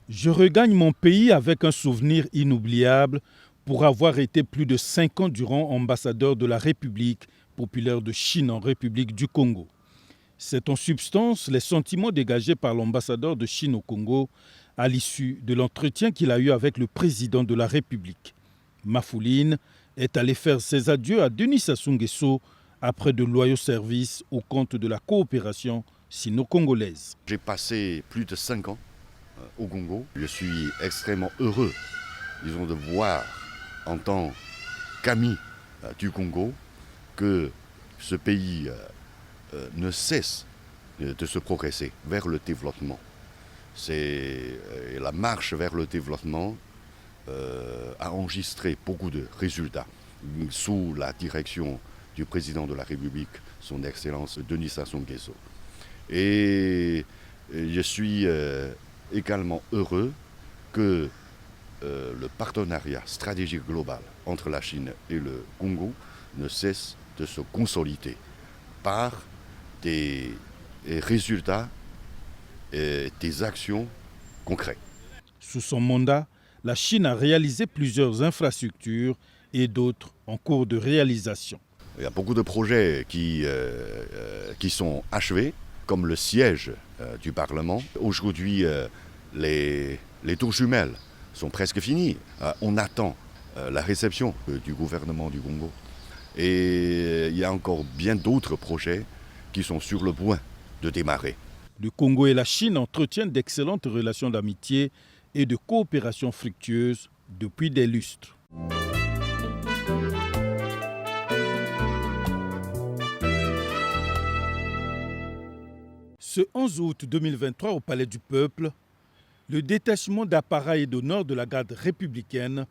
Je regagne mon pays avec un souvenir inoubliable pour avoir été plus de 5 ans durant ambassadeur de la République populaire de Chine en République du Congo. C'est en substance les sentiments dégagés par l'ambassadeur de Chine au Congo à l'issue de l'entretien qu'il a eu avec le président de la République. Mafouline est allé faire ses adieux à Denis Sassou Nguesso après de loyaux services au compte de la coopération sino-congolaise. J'ai passé plus de 5 ans au Congo. Je suis extrêmement heureux, disons, de voir en tant qu'ami du Congo que ce pays ne cesse de se progresser vers le développement. La marche vers le développement a enregistré beaucoup de résultats sous la direction du président de la République, son Excellence Denis Sassou Nguesso. Et je suis également heureux que le partenariat stratégique global entre la Chine et le Congo ne cesse de se consolider par des résultats et des actions concrètes. Sous son mandat, la Chine a réalisé plusieurs infrastructures et d'autres en cours de réalisation. Il y a beaucoup de projets qui sont achevés, comme le siège du Parlement. Aujourd'hui, les tours jumelles sont presque finies. On attend la réception du gouvernement du Congo. Et il y a encore bien d'autres projets qui sont sur le point de démarrer. Le Congo et la Chine entretiennent d'excellentes relations d'amitié et de coopération fructueuse depuis des lustres. Ce 11 août 2023, au Palais du Peuple, le détachement d'appareils d'honneur de la garde républicaine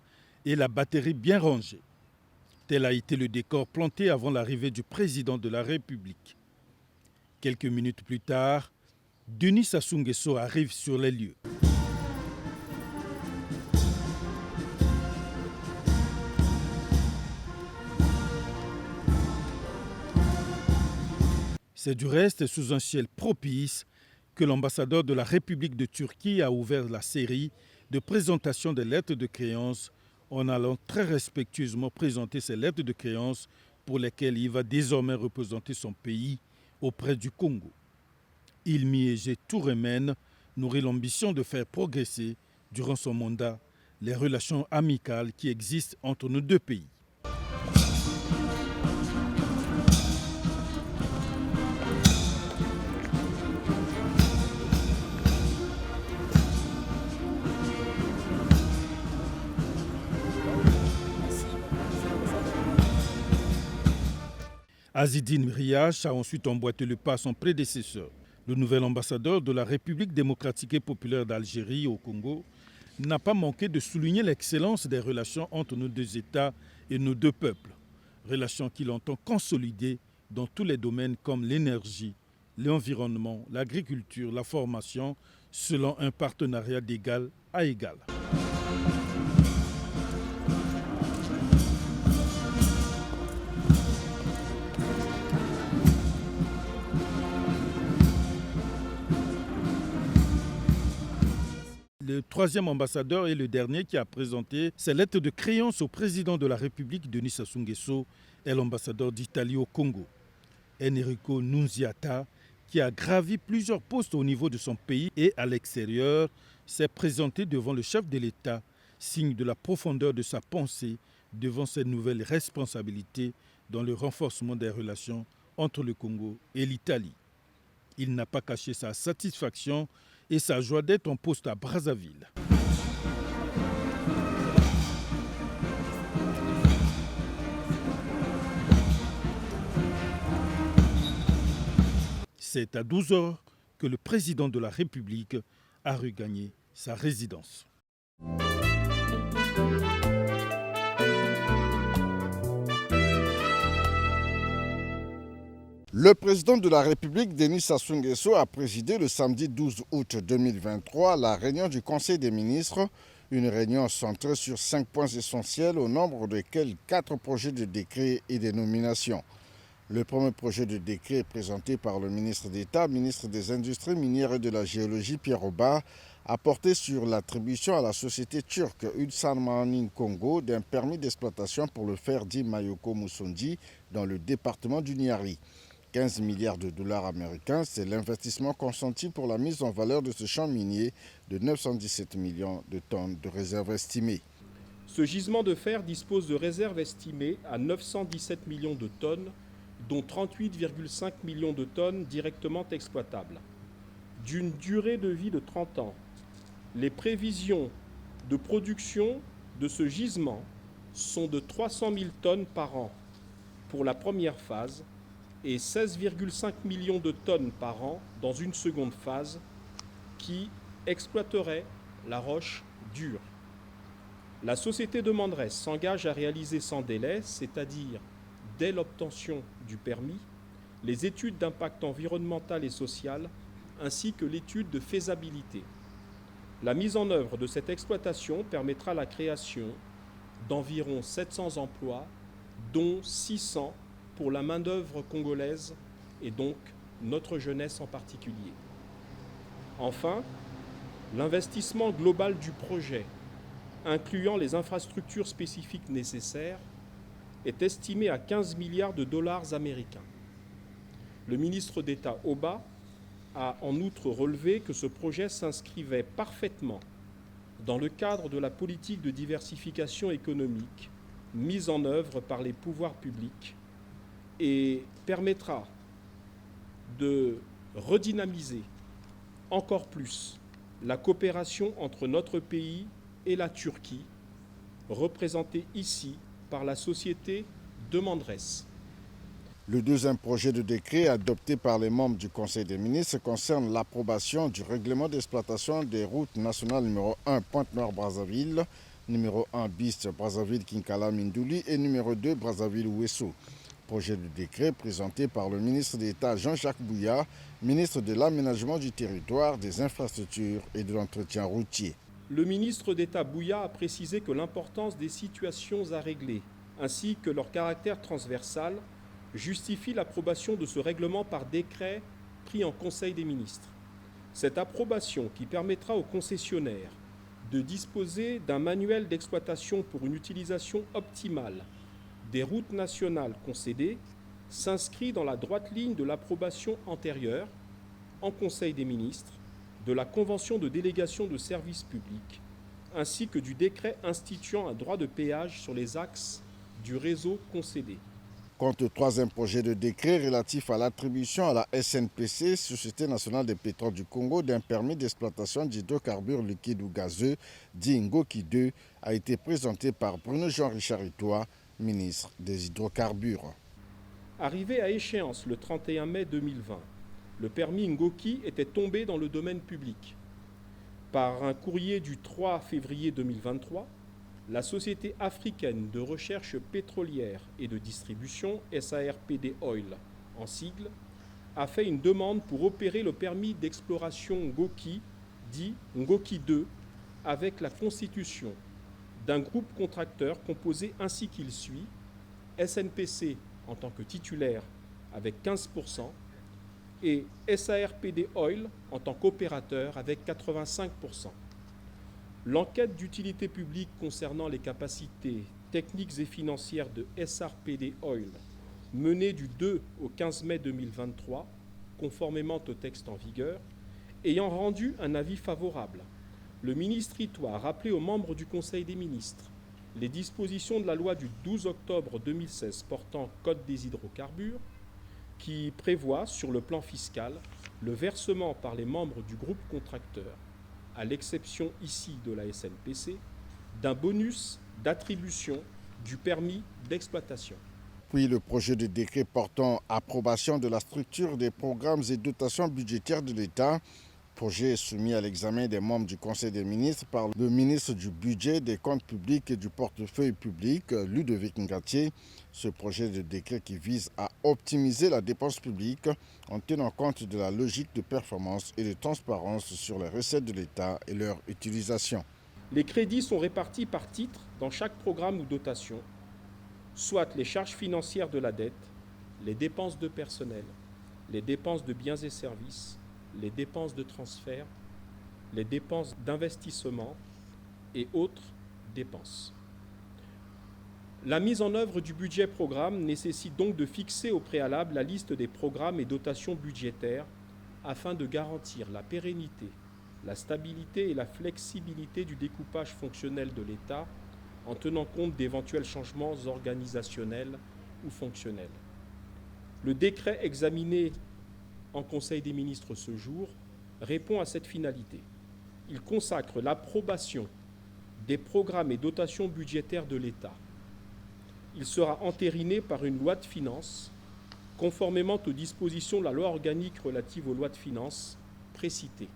et la batterie bien rangée. Tel a été le décor planté avant l'arrivée du président de la République. Quelques minutes plus tard, Denis Sassou Nguesso arrive sur les lieux. C'est du reste sous un ciel propice que l'ambassadeur de la République de Turquie a ouvert la série de présentation des lettres de créance en allant très respectueusement présenter ces lettres de créance pour lesquelles il va désormais représenter son pays auprès du Congo. Hilmi Égé Touremen nourrit l'ambition de faire progresser, durant son mandat, les relations amicales qui existent entre nos deux pays. Azidine Riach a ensuite emboîté le pas à son prédécesseur. Le nouvel ambassadeur de la République démocratique et populaire d'Algérie au Congo n'a pas manqué de souligner l'excellence des relations entre nos deux États et nos deux peuples. Relations qu'il entend consolider dans tous les domaines comme l'énergie, l'environnement, l'agriculture, la formation, selon un partenariat d'égal à égal. Le troisième ambassadeur est le dernier qui a présenté ses lettres de créance au président de la République, Denis Sassou Nguesso, et l'ambassadeur d'Italie au Congo. Enrico Nunziata, qui a gravi plusieurs postes au niveau de son pays et à l'extérieur, s'est présenté devant le chef de l'État, signe de la profondeur de sa pensée devant ses nouvelles responsabilités dans le renforcement des relations entre le Congo et l'Italie. Il n'a pas caché sa satisfaction et sa joie d'être en poste à Brazzaville. C'est à 12 h que le président de la République a regagné sa résidence. Le président de la République, Denis Sassou Nguesso, a présidé le samedi 12 août 2023 la réunion du Conseil des ministres, une réunion centrée sur 5 points essentiels au nombre desquels 4 projets de décret et des nominations. Le premier projet de décret est présenté par le ministre d'État, ministre des Industries minières et de la Géologie, Pierre Oba, a porté sur l'attribution à la société turque Ulsan Mining Congo d'un permis d'exploitation pour le fer dit Mayoko Musondi dans le département du Niari. 15 milliards de dollars américains, c'est l'investissement consenti pour la mise en valeur de ce champ minier de 917 millions de tonnes de réserves estimées. Ce gisement de fer dispose de réserves estimées à 917 millions de tonnes, dont 38,5 millions de tonnes directement exploitables. D'une durée de vie de 30 ans, les prévisions de production de ce gisement sont de 300 000 tonnes par an pour la première phase et 16,5 millions de tonnes par an dans une seconde phase qui exploiterait la roche dure. La société de Mandres s'engage à réaliser sans délai, c'est-à-dire dès l'obtention du permis, les études d'impact environnemental et social ainsi que l'étude de faisabilité. La mise en œuvre de cette exploitation permettra la création d'environ 700 emplois, dont 600 pour la main-d'œuvre congolaise et donc notre jeunesse en particulier. Enfin, l'investissement global du projet, incluant les infrastructures spécifiques nécessaires, est estimé à 15 milliards de dollars américains. Le ministre d'État Oba a en outre relevé que ce projet s'inscrivait parfaitement dans le cadre de la politique de diversification économique mise en œuvre par les pouvoirs publics et permettra de redynamiser encore plus la coopération entre notre pays et la Turquie, représentée ici par la société de Mandres. Le deuxième projet de décret adopté par les membres du Conseil des ministres concerne l'approbation du règlement d'exploitation des routes nationales numéro 1 Pointe-Noire-Brazzaville, numéro 1 bis Brazzaville-Kinkala-Mindouli et numéro 2 Brazzaville-Ouesso. Projet de décret présenté par le ministre d'État Jean-Jacques Bouya, ministre de l'Aménagement du territoire, des infrastructures et de l'entretien routier. Le ministre d'État Bouya a précisé que l'importance des situations à régler, ainsi que leur caractère transversal, justifie l'approbation de ce règlement par décret pris en Conseil des ministres. Cette approbation, qui permettra aux concessionnaires de disposer d'un manuel d'exploitation pour une utilisation optimale des routes nationales concédées, s'inscrit dans la droite ligne de l'approbation antérieure, en Conseil des ministres, de la Convention de délégation de services publics, ainsi que du décret instituant un droit de péage sur les axes du réseau concédé. Quant au troisième projet de décret relatif à l'attribution à la SNPC, Société nationale des pétroles du Congo, d'un permis d'exploitation d'hydrocarbures liquides ou gazeux, dit Ngoki 2, a été présenté par Bruno Jean-Richard Itoa, ministre des hydrocarbures. Arrivé à échéance le 31 mai 2020, le permis Ngoki était tombé dans le domaine public. Par un courrier du 3 février 2023, la Société africaine de recherche pétrolière et de distribution, SARPD Oil en sigle, a fait une demande pour opérer le permis d'exploration Ngoki, dit Ngoki 2, avec la constitution d'un groupe contracteur composé ainsi qu'il suit, SNPC en tant que titulaire avec 15% et SARPD Oil en tant qu'opérateur avec 85%. L'enquête d'utilité publique concernant les capacités techniques et financières de SARPD Oil, menée du 2 au 15 mai 2023, conformément au texte en vigueur, ayant rendu un avis favorable, le ministre Itoa a rappelé aux membres du Conseil des ministres les dispositions de la loi du 12 octobre 2016 portant Code des hydrocarbures, qui prévoit sur le plan fiscal le versement par les membres du groupe contracteur, à l'exception ici de la SNPC, d'un bonus d'attribution du permis d'exploitation. Puis le projet de décret portant approbation de la structure des programmes et dotations budgétaires de l'État, projet est soumis à l'examen des membres du Conseil des ministres par le ministre du Budget, des Comptes publics et du Portefeuille public, Ludovic Ngatié. Ce projet de décret qui vise à optimiser la dépense publique en tenant compte de la logique de performance et de transparence sur les recettes de l'État et leur utilisation. Les crédits sont répartis par titre dans chaque programme ou dotation, soit les charges financières de la dette, les dépenses de personnel, les dépenses de biens et services, les dépenses de transfert, les dépenses d'investissement et autres dépenses. La mise en œuvre du budget programme nécessite donc de fixer au préalable la liste des programmes et dotations budgétaires afin de garantir la pérennité, la stabilité et la flexibilité du découpage fonctionnel de l'État en tenant compte d'éventuels changements organisationnels ou fonctionnels. Le décret examiné en Conseil des ministres ce jour répond à cette finalité. Il consacre l'approbation des programmes et dotations budgétaires de l'État. Il sera entériné par une loi de finances, conformément aux dispositions de la loi organique relative aux lois de finances précitées.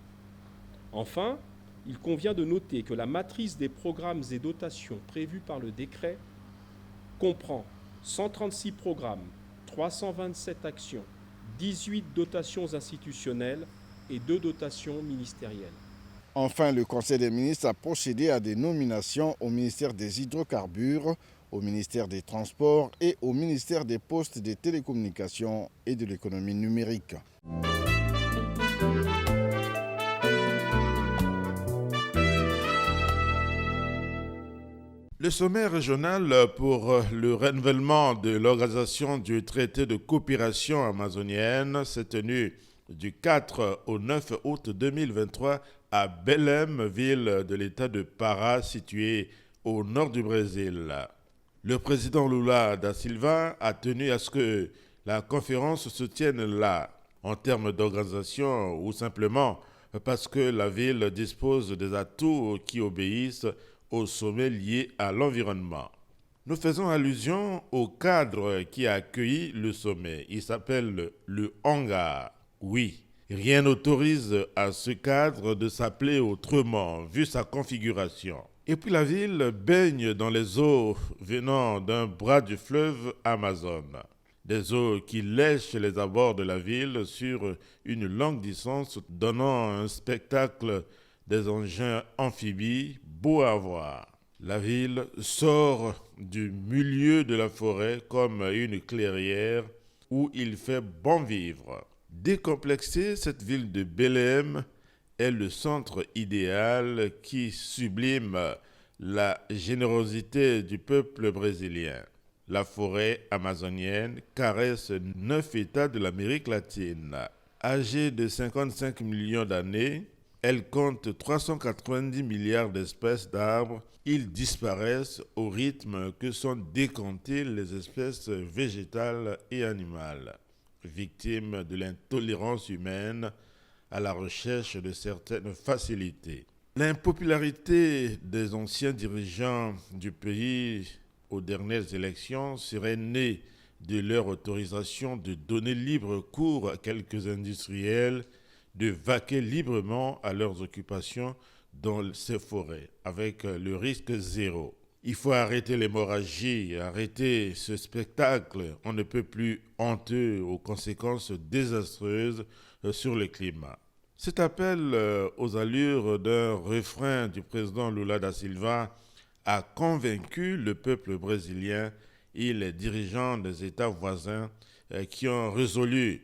Enfin, il convient de noter que la matrice des programmes et dotations prévus par le décret comprend 136 programmes, 327 actions, 18 dotations institutionnelles et 2 dotations ministérielles. Enfin, le Conseil des ministres a procédé à des nominations au ministère des Hydrocarbures, au ministère des Transports et au ministère des Postes, des Télécommunications et de l'Économie numérique. Le sommet régional pour le renouvellement de l'organisation du traité de coopération amazonienne s'est tenu du 4 au 9 août 2023 à Belém, ville de l'État de Pará, située au nord du Brésil. Le président Lula da Silva a tenu à ce que la conférence se tienne là, en termes d'organisation ou simplement parce que la ville dispose des atouts qui obéissent au sommet lié à l'environnement. Nous faisons allusion au cadre qui a accueilli le sommet. Il s'appelle le hangar. Oui, rien n'autorise à ce cadre de s'appeler autrement, vu sa configuration. Et puis la ville baigne dans les eaux venant d'un bras du fleuve Amazon. Des eaux qui lèchent les abords de la ville sur une longue distance, donnant un spectacle des engins amphibies beau à voir. La ville sort du milieu de la forêt comme une clairière où il fait bon vivre. Décomplexée, cette ville de Belém est le centre idéal qui sublime la générosité du peuple brésilien. La forêt amazonienne caresse 9 États de l'Amérique latine. Âgée de 55 millions d'années, elle compte 390 milliards d'espèces d'arbres. Ils disparaissent au rythme que sont décomptées les espèces végétales et animales, victimes de l'intolérance humaine à la recherche de certaines facilités. L'impopularité des anciens dirigeants du pays aux dernières élections serait née de leur autorisation de donner libre cours à quelques industriels de vaquer librement à leurs occupations dans ces forêts, avec le risque zéro. Il faut arrêter l'hémorragie, arrêter ce spectacle. On ne peut plus honteux aux conséquences désastreuses sur le climat. Cet appel aux allures d'un refrain du président Lula da Silva a convaincu le peuple brésilien et les dirigeants des États voisins qui ont résolu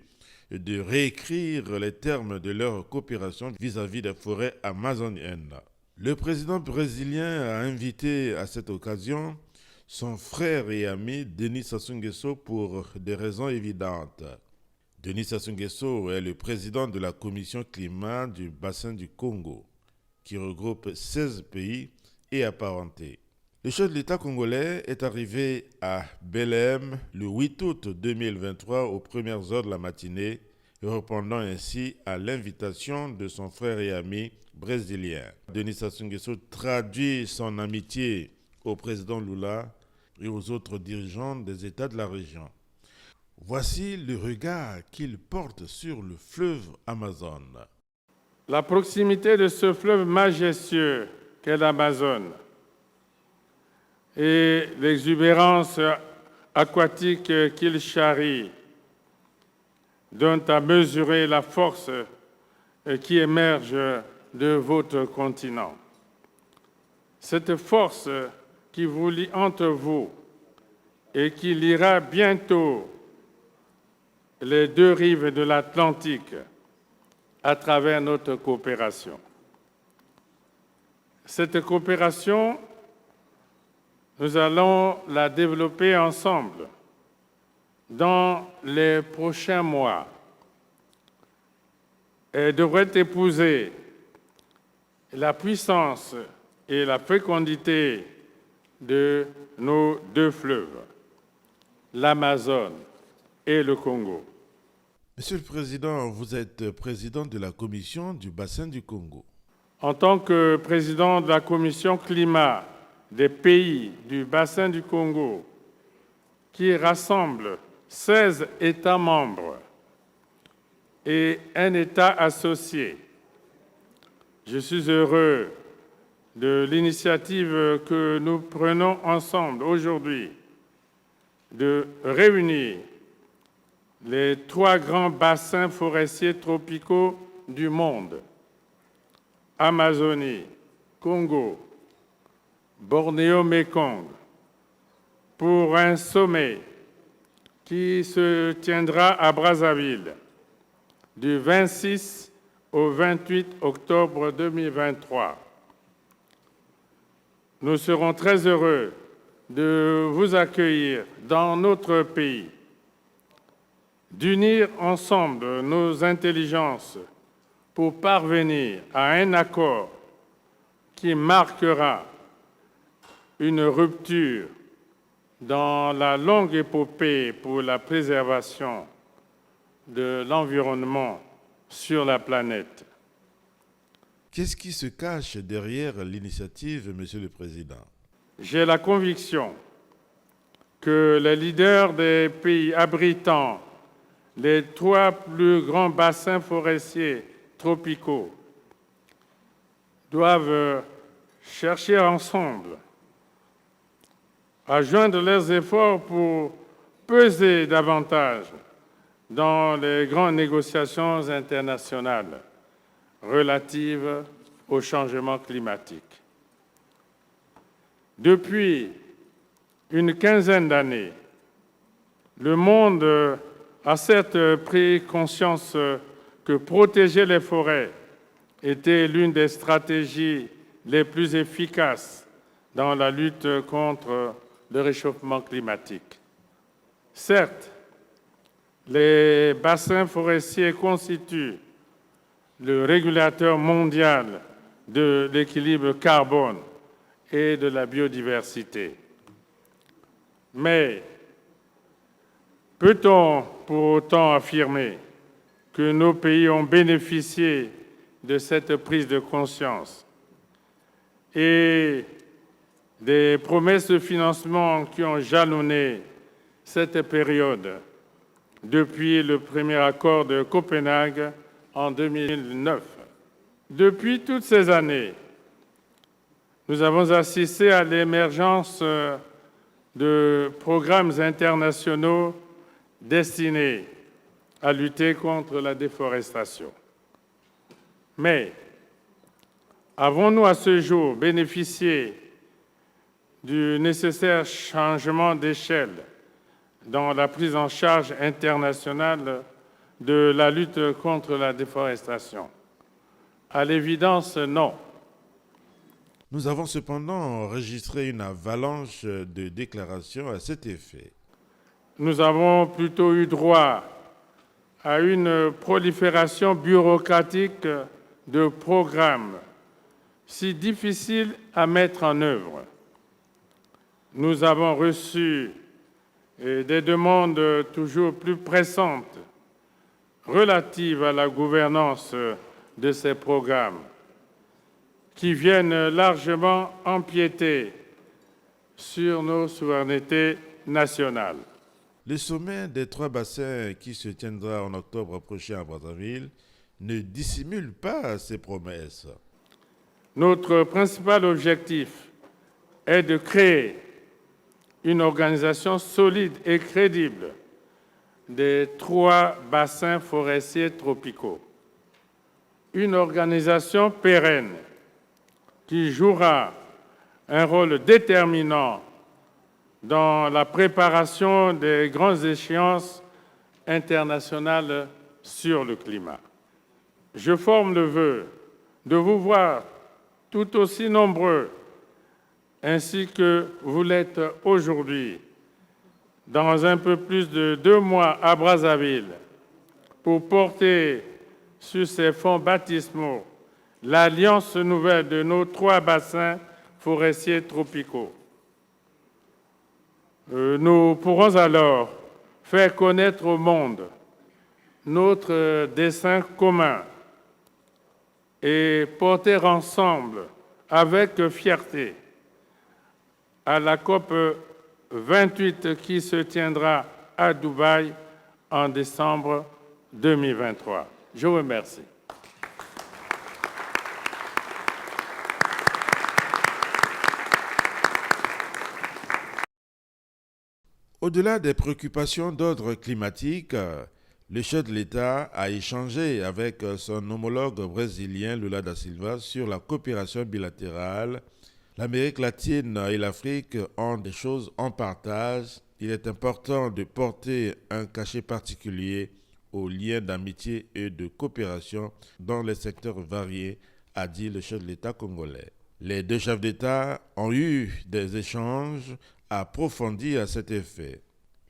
de réécrire les termes de leur coopération vis-à-vis des forêts amazoniennes. Le président brésilien a invité à cette occasion son frère et ami Denis Sassou Nguesso pour des raisons évidentes. Denis Sassou Nguesso est le président de la commission climat du bassin du Congo, qui regroupe 16 pays et apparentés. Le chef de l'État congolais est arrivé à Belém le 8 août 2023 aux premières heures de la matinée, répondant ainsi à l'invitation de son frère et ami brésilien. Denis Sassou Nguesso traduit son amitié au président Lula et aux autres dirigeants des États de la région. Voici le regard qu'il porte sur le fleuve Amazon. La proximité de ce fleuve majestueux qu'est l'Amazone et l'exubérance aquatique qu'il charrie donnent à mesurer la force qui émerge de votre continent. Cette force qui vous lie entre vous et qui liera bientôt les deux rives de l'Atlantique à travers notre coopération. Cette coopération, nous allons la développer ensemble dans les prochains mois. Elle devrait épouser la puissance et la fécondité de nos deux fleuves, l'Amazone et le Congo. Monsieur le Président, vous êtes président de la Commission du bassin du Congo. En tant que président de la Commission climat des pays du bassin du Congo, qui rassemble 16 États membres et un État associé, je suis heureux de l'initiative que nous prenons ensemble aujourd'hui de réunir les 3 grands bassins forestiers tropicaux du monde, Amazonie, Congo, Bornéo-Mékong, pour un sommet qui se tiendra à Brazzaville du 26 au 28 octobre 2023. Nous serons très heureux de vous accueillir dans notre pays, d'unir ensemble nos intelligences pour parvenir à un accord qui marquera une rupture dans la longue épopée pour la préservation de l'environnement sur la planète. Qu'est-ce qui se cache derrière l'initiative, Monsieur le Président? J'ai la conviction que les leaders des pays abritant les 3 plus grands bassins forestiers tropicaux doivent chercher ensemble à joindre leurs efforts pour peser davantage dans les grandes négociations internationales relatives au changement climatique. Depuis une quinzaine d'années, le monde a certes pris conscience que protéger les forêts était l'une des stratégies les plus efficaces dans la lutte contre le réchauffement climatique. Certes, les bassins forestiers constituent le régulateur mondial de l'équilibre carbone et de la biodiversité. Mais peut-on pour autant affirmer que nos pays ont bénéficié de cette prise de conscience et des promesses de financement qui ont jalonné cette période depuis le premier accord de Copenhague en 2009. Depuis toutes ces années, nous avons assisté à l'émergence de programmes internationaux destinés à lutter contre la déforestation. Mais avons-nous à ce jour bénéficié du nécessaire changement d'échelle dans la prise en charge internationale de la lutte contre la déforestation? À l'évidence, non. Nous avons cependant enregistré une avalanche de déclarations à cet effet. Nous avons plutôt eu droit à une prolifération bureaucratique de programmes si difficiles à mettre en œuvre. Nous avons reçu des demandes toujours plus pressantes relatives à la gouvernance de ces programmes qui viennent largement empiéter sur nos souverainetés nationales. Le sommet des 3 bassins qui se tiendra en octobre prochain à Brazzaville ne dissimule pas ses promesses. Notre principal objectif est de créer une organisation solide et crédible des 3 bassins forestiers tropicaux. Une organisation pérenne qui jouera un rôle déterminant dans la préparation des grandes échéances internationales sur le climat. Je forme le vœu de vous voir tout aussi nombreux, ainsi que vous l'êtes aujourd'hui, dans un peu plus de 2 mois à Brazzaville, pour porter sur ces fonds baptismaux l'alliance nouvelle de nos 3 bassins forestiers tropicaux. Nous pourrons alors faire connaître au monde notre dessein commun et porter ensemble, avec fierté, à la COP 28 qui se tiendra à Dubaï en décembre 2023. Je vous remercie. Au-delà des préoccupations d'ordre climatique, le chef de l'État a échangé avec son homologue brésilien Lula da Silva sur la coopération bilatérale. L'Amérique latine et l'Afrique ont des choses en partage. Il est important de porter un cachet particulier aux liens d'amitié et de coopération dans les secteurs variés, a dit le chef de l'État congolais. Les 2 chefs d'État ont eu des échanges approfondis à cet effet.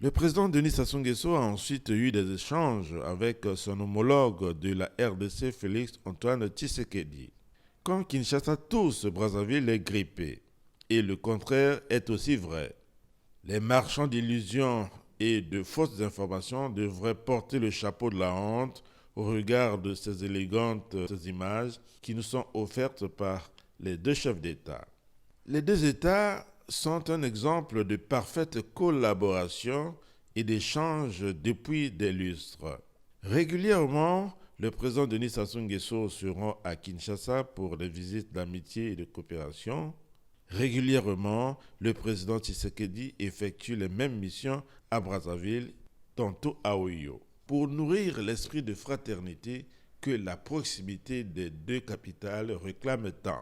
Le président Denis Sassou Nguesso a ensuite eu des échanges avec son homologue de la RDC, Félix Antoine Tshisekedi. Quand Kinshasa tousse, Brazzaville est grippé. Et le contraire est aussi vrai. Les marchands d'illusions et de fausses informations devraient porter le chapeau de la honte au regard de ces élégantes images qui nous sont offertes par les 2 chefs d'État. Les 2 États sont un exemple de parfaite collaboration et d'échange depuis des lustres. Régulièrement, le président Denis Sassou Nguesso se rend à Kinshasa pour des visites d'amitié et de coopération. Régulièrement, le président Tshisekedi effectue les mêmes missions à Brazzaville, tantôt à Oyo, pour nourrir l'esprit de fraternité que la proximité des 2 capitales réclame tant.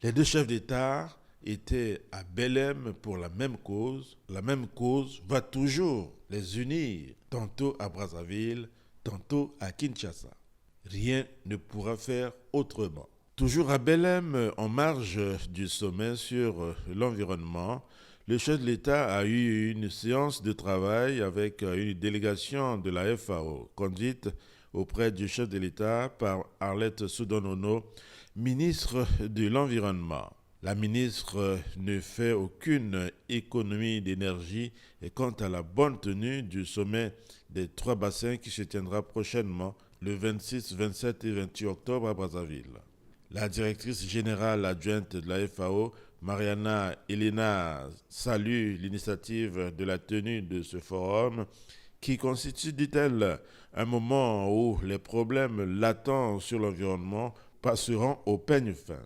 Les 2 chefs d'État étaient à Belém pour la même cause. La même cause va toujours les unir, tantôt à Brazzaville, tantôt à Kinshasa. Rien ne pourra faire autrement. Toujours à Belém, en marge du sommet sur l'environnement, le chef de l'État a eu une séance de travail avec une délégation de la FAO, conduite auprès du chef de l'État par Arlette Soudonono, ministre de l'Environnement. La ministre ne fait aucune économie d'énergie et quant à la bonne tenue du sommet des 3 bassins qui se tiendra prochainement le 26, 27 et 28 octobre à Brazzaville. La directrice générale adjointe de la FAO, Mariana Elena, salue l'initiative de la tenue de ce forum qui constitue, dit-elle, un moment où les problèmes latents sur l'environnement passeront au peigne fin.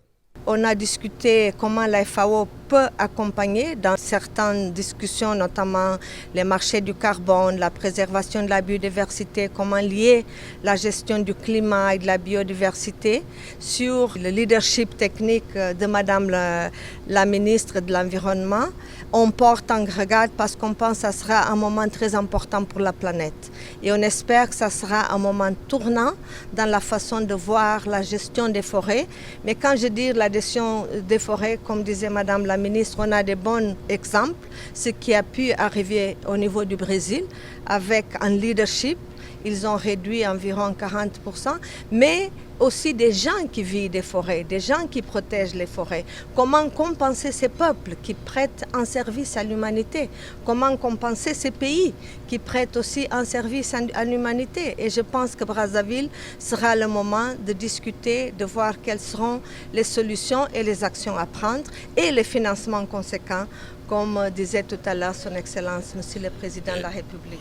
On a discuté comment la FAO peut accompagner dans certaines discussions, notamment les marchés du carbone, la préservation de la biodiversité, comment lier la gestion du climat et de la biodiversité sur le leadership technique de Madame la ministre de l'Environnement. On porte en regard parce qu'on pense que ça sera un moment très important pour la planète. Et on espère que ça sera un moment tournant dans la façon de voir la gestion des forêts. Mais quand je dis la gestion des forêts, comme disait Madame la ministre, on a des bons exemples, ce qui a pu arriver au niveau du Brésil avec un leadership. Ils ont réduit environ 40%, mais aussi des gens qui vivent des forêts, des gens qui protègent les forêts. Comment compenser ces peuples qui prêtent un service à l'humanité? Comment compenser ces pays qui prêtent aussi un service à l'humanité? Et je pense que Brazzaville sera le moment de discuter, de voir quelles seront les solutions et les actions à prendre et les financements conséquents, comme disait tout à l'heure Son Excellence, Monsieur le Président de la République.